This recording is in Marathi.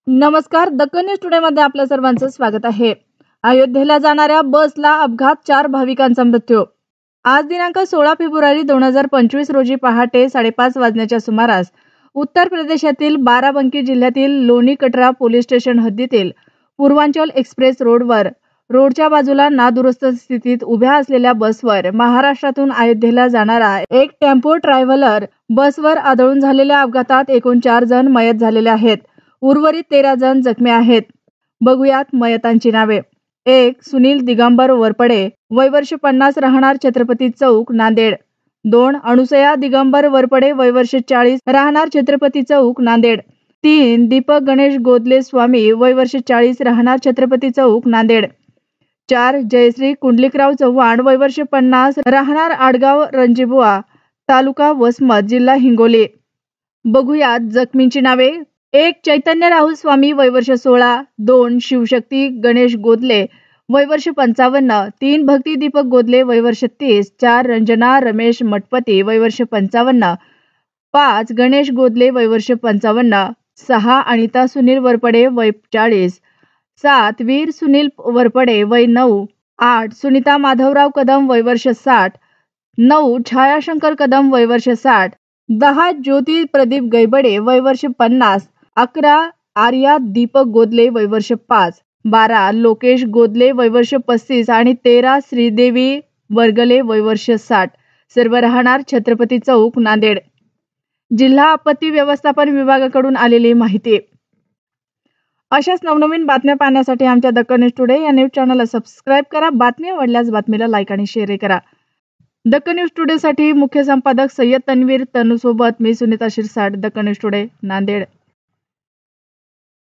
नमस्कार, दक्कन न्यूज टुडे मध्ये आपल्या सर्वांचं स्वागत आहे। अयोध्येला जाणाऱ्या बसला अपघात, 4 भाविकांचा मृत्यू। आज दिनांक 16 फेब्रुवारी 2025 रोजी पहाटे 5:30 वाजण्याच्या सुमारास उत्तर प्रदेशातील बाराबंकी जिल्ह्यातील लोणी कटरा पोलीस स्टेशन हद्दीतील पूर्वांचल एक्सप्रेस रोडच्या बाजूला नादुरुस्त स्थितीत उभ्या असलेल्या बसवर महाराष्ट्रातून अयोध्येला जाणारा एक टेम्पो ट्रॅव्हलर बसवर आदळून झालेल्या अपघातात एकूण 4 जण मयत झालेले आहेत। उर्वरित 13 जण जखमी आहेत। बघूयात मयतांची नावे। 1. सुनील दिगंबर वरपडे, वय वर्ष 50, राहणार छत्रपती चौक, नांदेड। 2. अनुसया दिगंबर वरपडे, वय वर्ष 40, राहणार छत्रपती चौक, नांदेड। 3. दीपक गणेश गोदले स्वामी, वय वर्ष 40, राहणार छत्रपती चौक, नांदेड। 4. जयश्री कुंडलिकराव चव्हाण, वय वर्ष 50, राहणार आडगाव रणजीबुवा, तालुका वसमत, जिल्हा हिंगोली। बघूयात जखमींची नावे। 1. चैतन्य राहुल स्वामी, वय वर्ष 16। 2. शिवशक्ती गणेश गोदले, वय वर्ष 55। 3. भक्ती दीपक गोदले, वय वर्ष 30। 4. रंजना रमेश मठपती, वय वर्ष 55। 5. गणेश गोदले, वय वर्ष 55। 6. अनिता सुनील वरपडे, वय 40। 7. वीर सुनील वरपडे, वय 9। 8. सुनीता माधवराव कदम, वय वर्ष 60। 9. छायाशंकर कदम, वय वर्ष 60। 10. ज्योती प्रदीप गैबडे, वय वर्ष 50। 11. आर्या दीपक गोदले, वय वर्ष 5। 12. लोकेश गोदले, वय वर्ष 35 आणि 13. श्रीदेवी वर्गले, वय वर्ष 60, सर्व राहणार छत्रपती चौक, नांदेड। जिल्हा आपत्ती व्यवस्थापन विभागाकडून आलेली माहिती। अशाच नवनवीन बातम्या पाहण्यासाठी आमच्या दक्कन न्यूज टुडे या न्यूज चॅनलला सबस्क्राईब करा। बातमी आवडल्यास बातमीला लाईक आणि शेअर करा। दक्कन न्यूज टुडे साठी मुख्य संपादक सय्यद तन्वीर तनू सोबत मी सुनीता शिरसाट, दक्कन न्यूज टुडे, नांदेड।